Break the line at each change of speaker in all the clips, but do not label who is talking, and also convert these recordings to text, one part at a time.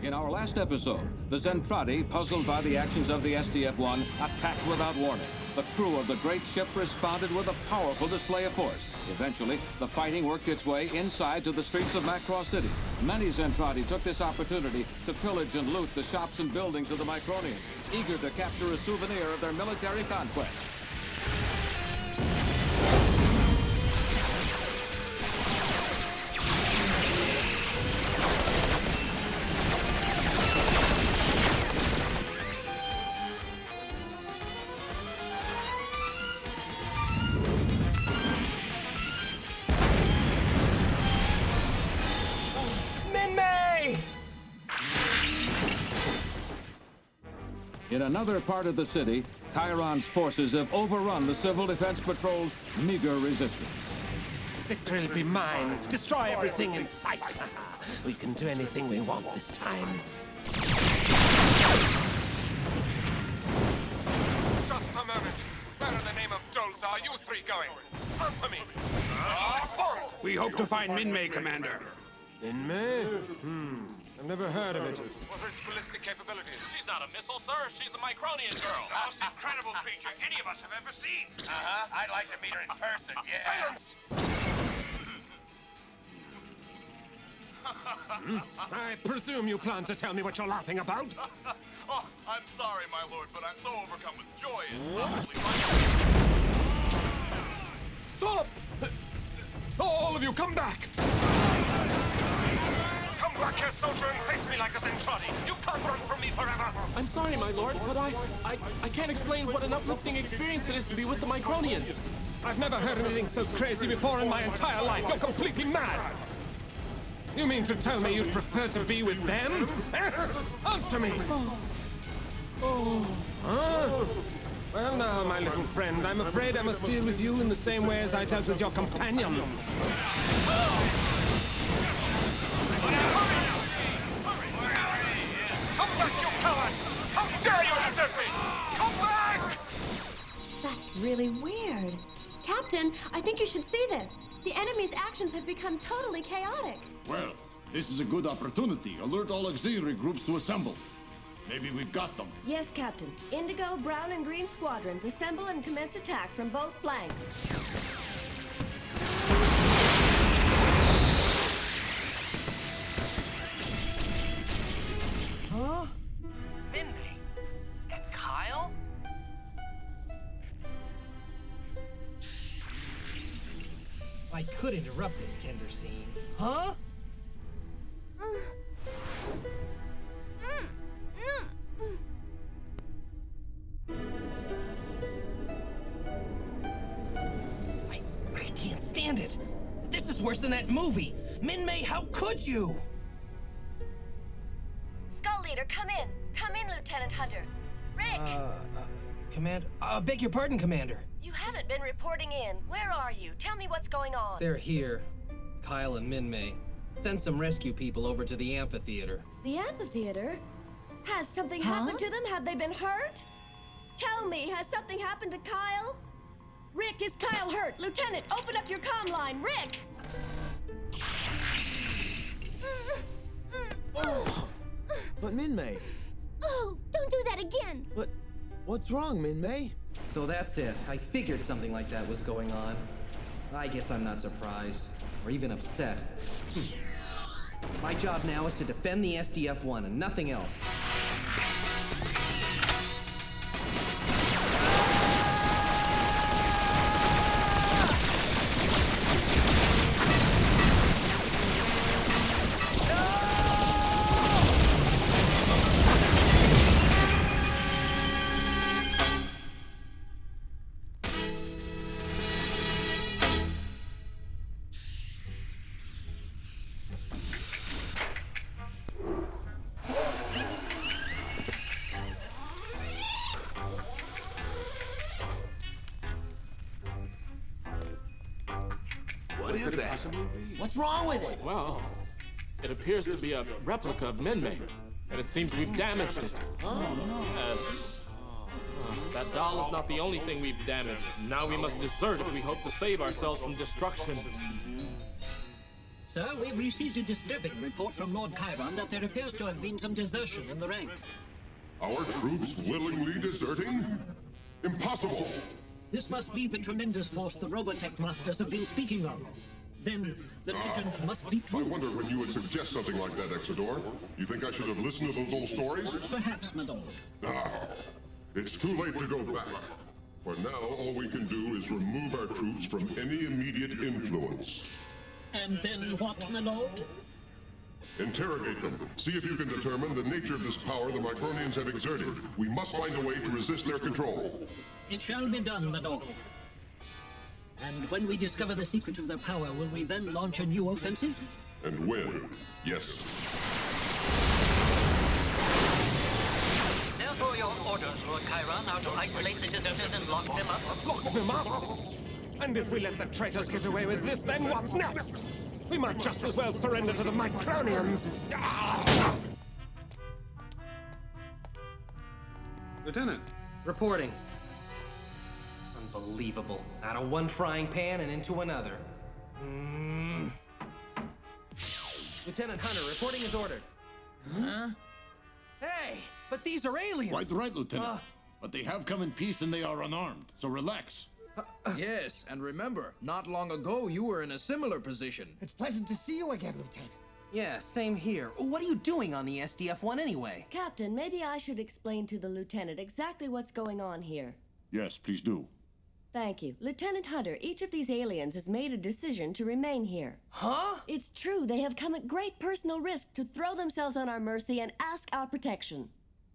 In our last episode, the Zentraedi, puzzled by the actions of the SDF-1, attacked without warning. The crew of the great ship responded with a powerful display of force. Eventually, the fighting worked its way inside to the streets of Macross City. Many Zentraedi took this opportunity to pillage and loot the shops and buildings of the Micronians, eager to capture a souvenir of their military conquest. In another part of the city, Chiron's forces have overrun the Civil Defense Patrol's meager resistance.
Victory will be mine. Destroy everything in sight. We can do anything we want this time.
Just a moment. Where in the name of Dolls are you three going? Answer me. Respond.
We hope to find Minmay, Commander.
Minmay? I've never heard of it.
What are its ballistic capabilities?
She's not a missile, sir. She's a Micronian girl.
The most incredible creature any of us have ever seen.
I'd like to meet her in person, yeah.
Silence!
I presume you plan to tell me what you're laughing about?
Oh, I'm sorry, my lord, but I'm so overcome with joy and
Stop! All of you, come back!
Come back here, soldier, and face me like a Zentraedi. You can't run from me forever.
I'm sorry, my lord, but I can't explain what an uplifting experience it is to be with the Micronians.
I've never heard anything so crazy before in my entire life. You're completely mad! You mean to tell me you'd prefer to be with them? Answer me! Huh? Well now, my little friend, I'm afraid I must deal with you in the same way as I dealt with your companion.
Come back, you cowards! How dare you desert me! Come back!
That's really weird. Captain, I think you should see this. The enemy's actions have become totally chaotic.
Well, this is a good opportunity. Alert all auxiliary groups to assemble. Maybe we've got them.
Yes, Captain. Indigo, brown, and green squadrons assemble and commence attack from both flanks.
Huh?
Minmay? And Kyle?
I could interrupt this tender scene.
Huh?
I can't stand it. This is worse than that movie. Minmay, how could you?
Skull Leader, come in. Come in, Lieutenant Hunter. Rick!
Beg your pardon, Commander.
You haven't been reporting in. Where are you? Tell me what's going on.
They're here. Kyle and Minmay. Send some rescue people over to the amphitheater.
The amphitheater? Has something happened to them? Have they been hurt? Tell me, has something happened to Kyle? Rick, is Kyle hurt? Lieutenant, open up your comm line. Rick!
But Minmay.
Oh, don't do that again.
What's wrong, Minmay?
So that's it. I figured something like that was going on. I guess I'm not surprised. Or even upset. My job now is to defend the SDF-1 and nothing else.
What is that?
What's wrong with it?
Well, it appears to be a replica of Minmay, and it seems we've damaged it. Yes. That doll is not the only thing we've damaged. Now we must desert if we hope to save ourselves from destruction.
Sir, we've received a disturbing report from Lord Chiron that there appears to have been some desertion in the ranks.
Our troops willingly deserting? Impossible!
This must be the tremendous force the Robotech masters have been speaking of. Then the legends must be true.
I wonder when you would suggest something like that, Exodore. You think I should have listened to those old stories?
Perhaps, my lord.
It's too late to go back. For now, all we can do is remove our troops from any immediate influence.
And then what, my lord?
Interrogate them. See if you can determine the nature of this power the Micronians have exerted. We must find a way to resist their control.
It shall be done, my lord. And when we discover the secret of their power, will we then launch a new offensive?
And when? Yes.
Therefore, your orders, Lord Chiron, are to isolate the deserters and lock them up.
Lock them up? And if we let the traitors get away with this, then what's next? We might just as well surrender to the Micronians.
Lieutenant. Reporting. Unbelievable. Out of one frying pan and into another. Lieutenant Hunter, reporting is ordered.
Huh?
Hey, but these are aliens!
Quite right, Lieutenant. But they have come in peace and they are unarmed, so relax.
Yes, and remember, not long ago you were in a similar position.
It's pleasant to see you again, Lieutenant.
Yeah, same here. What are you doing on the SDF-1 anyway?
Captain, maybe I should explain to the lieutenant exactly what's going on here.
Yes, please do.
Thank you. Lieutenant Hunter, each of these aliens has made a decision to remain here.
Huh?
It's true, they have come at great personal risk to throw themselves on our mercy and ask our protection.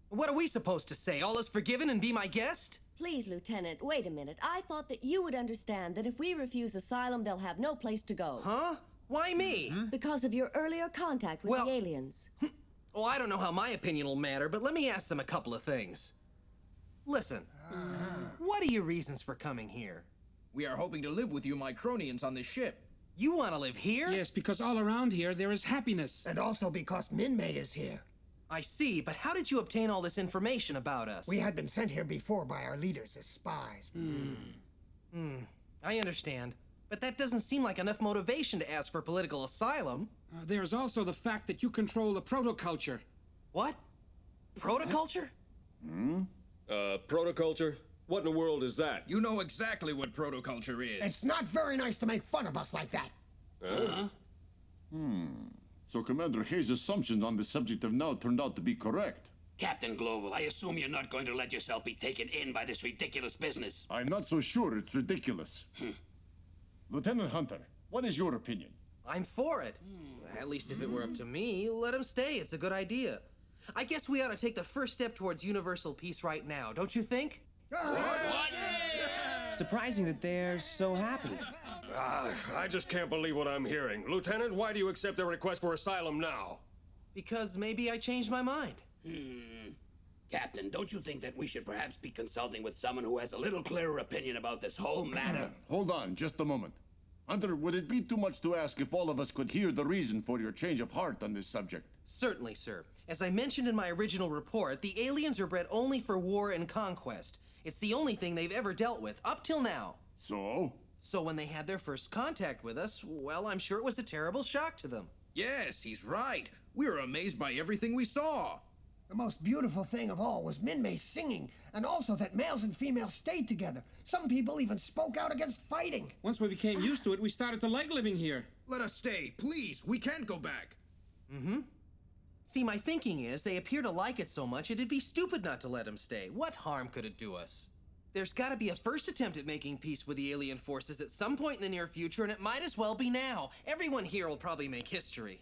What are we supposed to say? All is forgiven and be my guest?
Please, Lieutenant, wait a minute. I thought that you would understand that if we refuse asylum, they'll have no place to go.
Huh? Why me?
Because of your earlier contact with the aliens.
Well, I don't know how my opinion will matter, but let me ask them a couple of things. Listen, what are your reasons for coming here?
We are hoping to live with you Micronians on this ship.
You want to live here?
Yes, because all around here there is happiness.
And also because Min-Mei is here.
I see, but how did you obtain all this information about us?
We had been sent here before by our leaders as spies.
I understand. But that doesn't seem like enough motivation to ask for political asylum.
There's also the fact that you control the protoculture.
What? Protoculture?
Protoculture? What in the world is that?
You know exactly what protoculture is.
It's not very nice to make fun of us like that.
So Commander Hayes' assumptions on the subject have now turned out to be correct.
Captain Global, I assume you're not going to let yourself be taken in by this ridiculous business.
I'm not so sure it's ridiculous. Lieutenant Hunter, what is your opinion?
I'm for it. At least if it were up to me, let him stay. It's a good idea. I guess we ought to take the first step towards universal peace right now, don't you think?
Surprising that they're so happy.
I just can't believe what I'm hearing. Lieutenant, why do you accept their request for asylum now?
Because maybe I changed my mind.
Captain, don't you think that we should perhaps be consulting with someone who has a little clearer opinion about this whole matter?
Hold on, just a moment. Hunter, would it be too much to ask if all of us could hear the reason for your change of heart on this subject?
Certainly, sir. As I mentioned in my original report, the aliens are bred only for war and conquest. It's the only thing they've ever dealt with, up till now.
So?
So when they had their first contact with us, well, I'm sure it was a terrible shock to them.
Yes, he's right. We were amazed by everything we saw.
The most beautiful thing of all was Min-Mei singing, and also that males and females stayed together. Some people even spoke out against fighting.
Once we became used to it, we started to like living here.
Let us stay, please. We can't go back.
See, my thinking is they appear to like it so much it'd be stupid not to let them stay. What harm could it do us? There's gotta be a first attempt at making peace with the alien forces at some point in the near future, and it might as well be now. Everyone here will probably make history.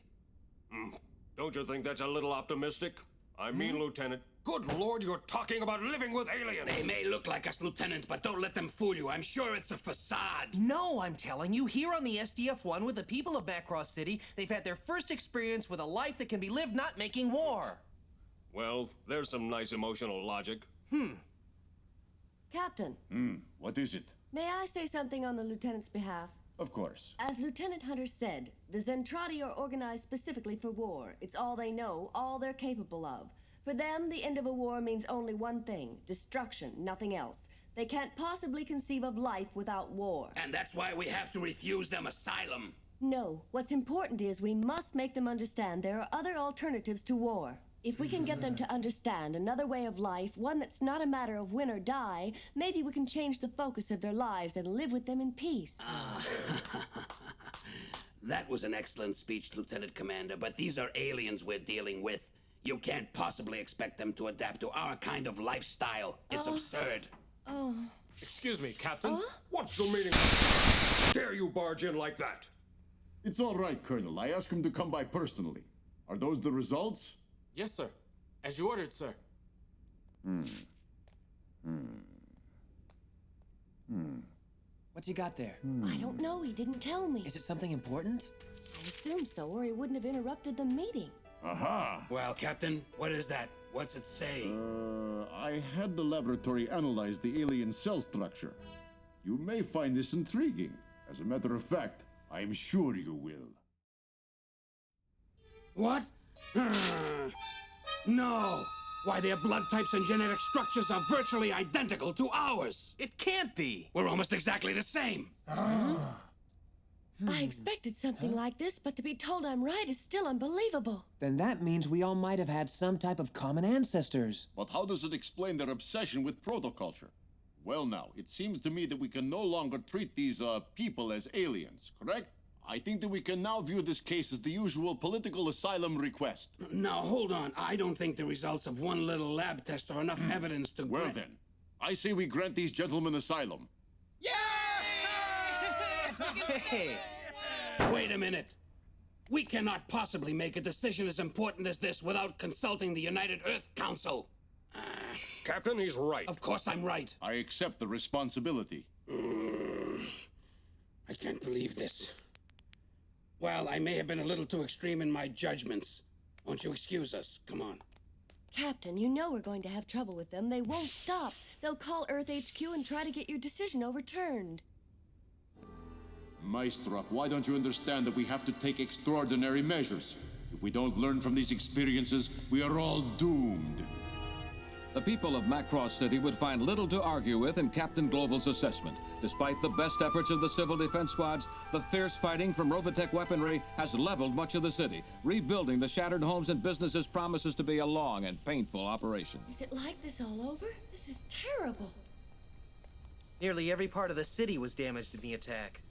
Don't you think that's a little optimistic? I mean, Lieutenant, good Lord, you're talking about living with aliens!
They may look like us, Lieutenant, but don't let them fool you. I'm sure it's a facade.
No, I'm telling you, here on the SDF-1 with the people of Macross City, they've had their first experience with a life that can be lived not making war.
Well, there's some nice emotional logic.
Captain.
What is it?
May I say something on the lieutenant's behalf?
Of course.
As Lieutenant Hunter said, the Zentraedi are organized specifically for war. It's all they know, all they're capable of. For them, the end of a war means only one thing: destruction, nothing else. They can't possibly conceive of life without war.
And that's why we have to refuse them asylum.
No, what's important is we must make them understand there are other alternatives to war. If we can get them to understand another way of life, one that's not a matter of win or die, maybe we can change the focus of their lives and live with them in peace.
That was an excellent speech, Lieutenant Commander, but these are aliens we're dealing with. You can't possibly expect them to adapt to our kind of lifestyle. It's absurd.
Oh.
Excuse me, Captain. What's the meaning? Dare you barge in like that?
It's all right, Colonel. I asked him to come by personally. Are those the results?
Yes, sir. As you ordered, sir.
What's he got there?
I don't know. He didn't tell me.
Is it something important?
I assume so, or he wouldn't have interrupted the meeting.
Aha!
Well, Captain, what is that? What's it say?
I had the laboratory analyze the alien cell structure. You may find this intriguing. As a matter of fact, I'm sure you will.
What? No! Why, their blood types and genetic structures are virtually identical to ours!
It can't be!
We're almost exactly the same!
I expected something like this, but to be told I'm right is still unbelievable.
Then that means we all might have had some type of common ancestors.
But how does it explain their obsession with protoculture? Well now, it seems to me that we can no longer treat these, people as aliens, correct? I think that we can now view this case as the usual political asylum request.
Now, hold on. I don't think the results of one little lab test are enough evidence to
Well then, I say we grant these gentlemen asylum.
Hey!
Wait a minute. We cannot possibly make a decision as important as this without consulting the United Earth Council.
Captain, he's right.
Of course I'm right.
I accept the responsibility.
I can't believe this. Well, I may have been a little too extreme in my judgments. Won't you excuse us? Come on.
Captain, you know we're going to have trouble with them. They won't stop. They'll call Earth HQ and try to get your decision overturned.
Maestrov, why don't you understand that we have to take extraordinary measures? If we don't learn from these experiences, we are all doomed.
The people of Macross City would find little to argue with in Captain Gloval's assessment. Despite the best efforts of the civil defense squads, the fierce fighting from Robotech weaponry has leveled much of the city. Rebuilding the shattered homes and businesses promises to be a long and painful operation.
Is it like this all over? This is terrible.
Nearly every part of the city was damaged in the attack.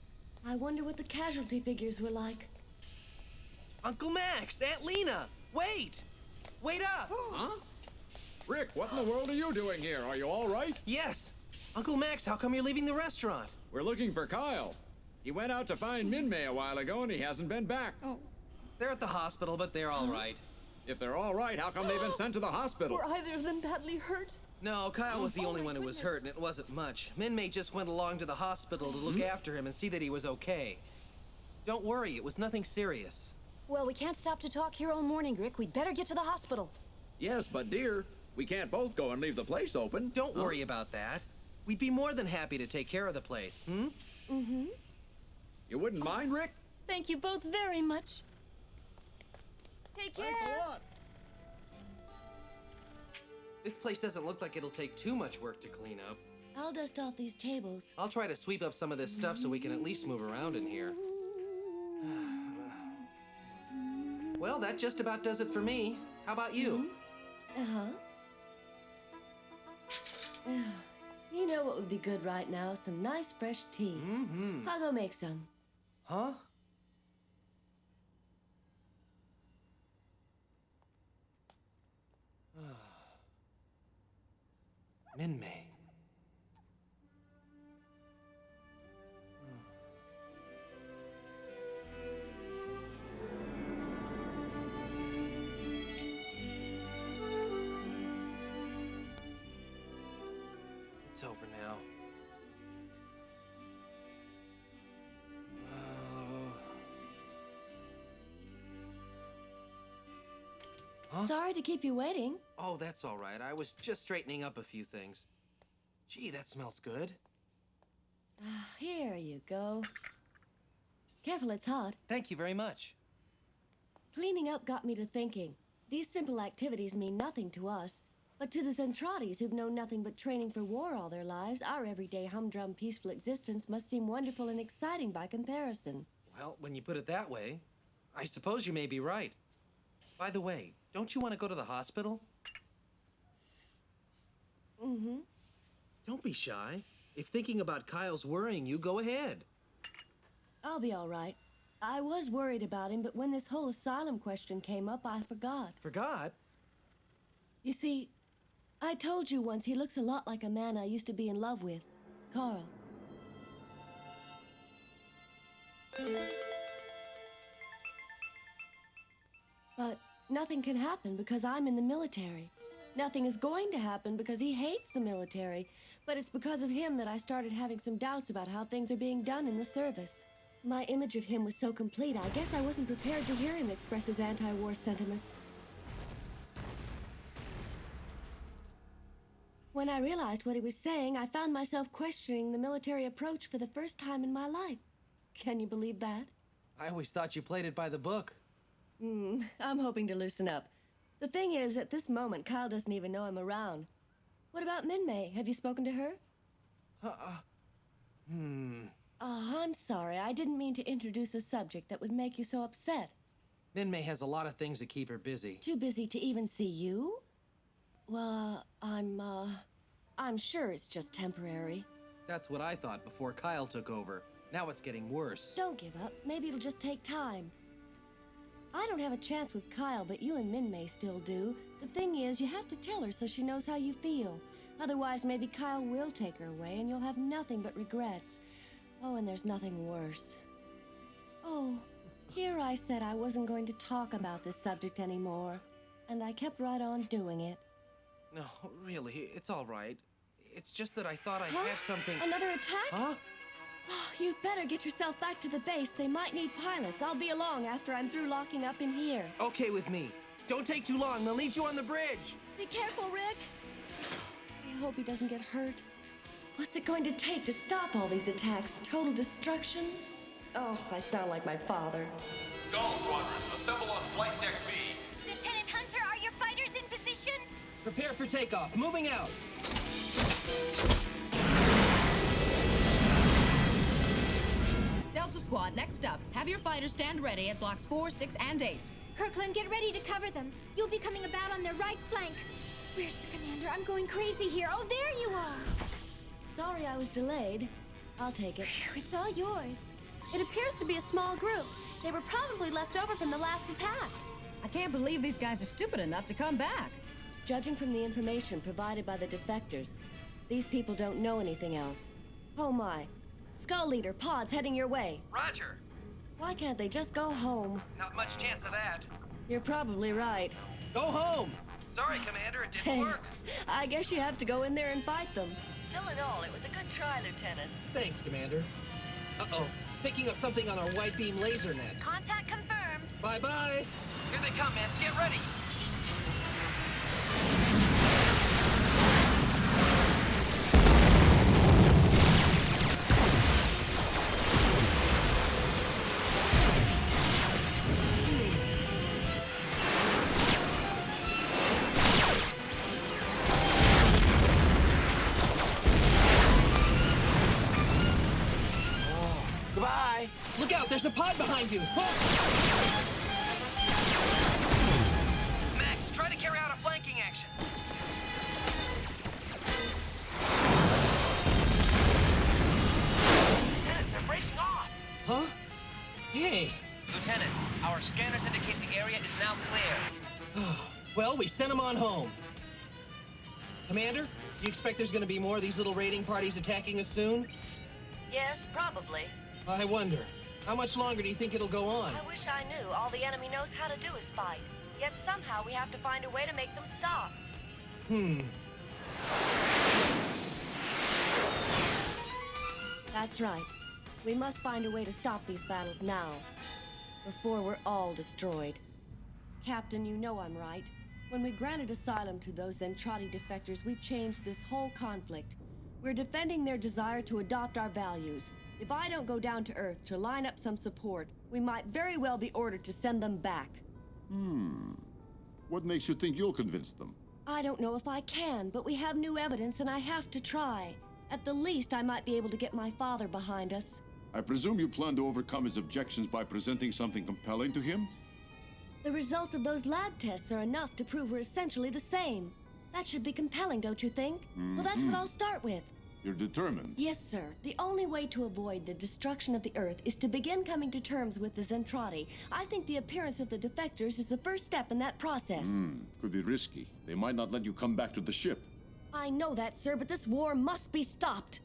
I wonder what the casualty figures were like.
Uncle Max! Aunt Lena! Wait! Wait up!
Huh? Rick, what in the world are you doing here? Are you all right?
Yes! Uncle Max, how come you're leaving the restaurant?
We're looking for Kyle. He went out to find Minmay a while ago and he hasn't been back.
Oh. They're at the hospital, but they're all right.
If they're all right, how come they've been sent to the hospital?
Were either of them badly hurt?
No, Kyle was the only one who was hurt, and it wasn't much. Minmay just went along to the hospital to look after him and see that he was okay. Don't worry, it was nothing serious.
Well, we can't stop to talk here all morning, Rick. We'd better get to the hospital.
Yes, but dear, we can't both go and leave the place open.
Don't worry about that. We'd be more than happy to take care of the place,
Mm-hmm.
You wouldn't mind, Rick?
Thank you both very much. Take care.
Thanks a lot.
This place doesn't look like it'll take too much work to clean up.
I'll dust off these tables.
I'll try to sweep up some of this stuff so we can at least move around in here. Well, that just about does it for me. How about you?
You know what would be good right now? Some nice fresh tea. I'll go make some.
Huh? Minmay. It's over now. Huh?
Sorry to keep you waiting.
Oh, that's all right. I was just straightening up a few things. Gee, that smells good.
Here you go. Careful, it's hot.
Thank you very much.
Cleaning up got me to thinking. These simple activities mean nothing to us, but to the Zentraedis who've known nothing but training for war all their lives, our everyday humdrum peaceful existence must seem wonderful and exciting by comparison.
Well, when you put it that way, I suppose you may be right. By the way, don't you want to go to the hospital?
Mm-hmm.
Don't be shy. If thinking about Kyle's worrying you, go ahead.
I'll be all right. I was worried about him, but when this whole asylum question came up, I forgot.
Forgot?
You see, I told you once he looks a lot like a man I used to be in love with, Carl. But nothing can happen because I'm in the military. Nothing is going to happen because he hates the military. But it's because of him that I started having some doubts about how things are being done in the service. My image of him was so complete, I guess I wasn't prepared to hear him express his anti-war sentiments. When I realized what he was saying, I found myself questioning the military approach for the first time in my life. Can you believe that?
I always thought you played it by the book.
I'm hoping to loosen up. The thing is, at this moment, Kyle doesn't even know I'm around. What about Min-Mei? Have you spoken to her? Oh, I'm sorry. I didn't mean to introduce a subject that would make you so upset.
Min-Mei has a lot of things that keep her busy.
Too busy to even see you? Well, I'm sure it's just temporary.
That's what I thought before Kyle took over. Now it's getting worse.
Don't give up. Maybe it'll just take time. I don't have a chance with Kyle, but you and Min-Mei still do. The thing is, you have to tell her so she knows how you feel. Otherwise, maybe Kyle will take her away and you'll have nothing but regrets. Oh, and there's nothing worse. Oh, here I said I wasn't going to talk about this subject anymore. And I kept right on doing it.
No, really, it's all right. It's just that I thought I had something...
Another attack?
Huh?
Oh, you better get yourself back to the base. They might need pilots. I'll be along after I'm through locking up in here.
Okay with me. Don't take too long. They'll need you on the bridge.
Be careful, Rick. I hope he doesn't get hurt. What's it going to take to stop all these attacks? Total destruction? Oh, I sound like my father.
Skull Squadron, assemble on Flight Deck B.
Lieutenant Hunter, are your fighters in position?
Prepare for takeoff. Moving out.
Delta Squad, next up. Have your fighters stand ready at blocks 4, 6, and 8.
Kirkland, get ready to cover them. You'll be coming about on their right flank. Where's the commander? I'm going crazy here. Oh, there you are.
Sorry I was delayed. I'll take it.
It's all yours. It appears to be a small group. They were probably left over from the last attack.
I can't believe these guys are stupid enough to come back.
Judging from the information provided by the defectors, these people don't know anything else. Oh my. Skull Leader, pods heading your way.
Roger.
Why can't they just go home?
Not much chance of that.
You're probably right.
Go home! Sorry, Commander, it didn't work.
I guess you have to go in there and fight them. Still in all, it was a good try, Lieutenant.
Thanks, Commander. Uh-oh. Picking up something on our white beam laser net.
Contact confirmed.
Bye-bye. Here they come, man. Get ready. Goodbye. Look out, there's a pod behind you. Oh! Max, try to carry out a flanking action. Lieutenant, they're breaking off. Huh? Hey.
Lieutenant, our scanners indicate the area is now clear.
Well, we sent them on home. Commander, you expect there's going to be more of these little raiding parties attacking us soon?
Yes, probably.
I wonder. How much longer do you think it'll go on?
I wish I knew. All the enemy knows how to do is fight. Yet somehow we have to find a way to make them stop. That's right. We must find a way to stop these battles now, before we're all destroyed. Captain, you know I'm right. When we granted asylum to those Zentraedi defectors, we changed this whole conflict. We're defending their desire to adopt our values. If I don't go down to Earth to line up some support, we might very well be ordered to send them back.
What makes you think you'll convince them?
I don't know if I can, but we have new evidence and I have to try. At the least, I might be able to get my father behind us.
I presume you plan to overcome his objections by presenting something compelling to him?
The results of those lab tests are enough to prove we're essentially the same. That should be compelling, don't you think? Well, that's what I'll start with.
You're determined.
Yes, sir. The only way to avoid the destruction of the Earth is to begin coming to terms with the Zentraedi. I think the appearance of the defectors is the first step in that process.
Could be risky. They might not let you come back to the ship.
I know that, sir, but this war must be stopped.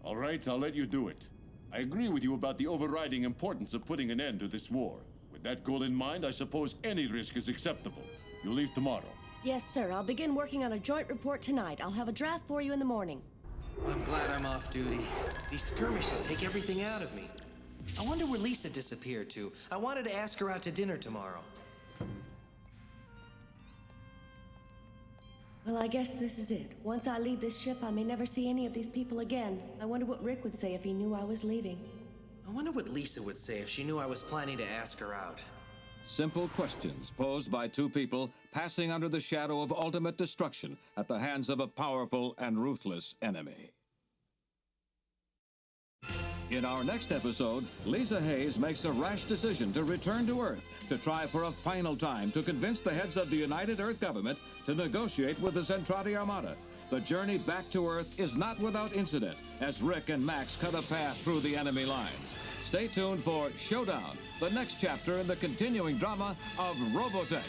All right, I'll let you do it. I agree with you about the overriding importance of putting an end to this war. With that goal in mind, I suppose any risk is acceptable. You leave tomorrow.
Yes, sir. I'll begin working on a joint report tonight. I'll have a draft for you in the morning.
I'm glad I'm off duty. These skirmishes take everything out of me. I wonder where Lisa disappeared to. I wanted to ask her out to dinner tomorrow.
Well, I guess this is it. Once I leave this ship, I may never see any of these people again. I wonder what Rick would say if he knew I was leaving.
I wonder what Lisa would say if she knew I was planning to ask her out.
Simple questions posed by two people passing under the shadow of ultimate destruction at the hands of a powerful and ruthless enemy. In our next episode, Lisa Hayes makes a rash decision to return to Earth to try for a final time to convince the heads of the United Earth government to negotiate with the Zentraedi Armada. The journey back to Earth is not without incident as Rick and Max cut a path through the enemy lines. Stay tuned for Showdown, the next chapter in the continuing drama of Robotech.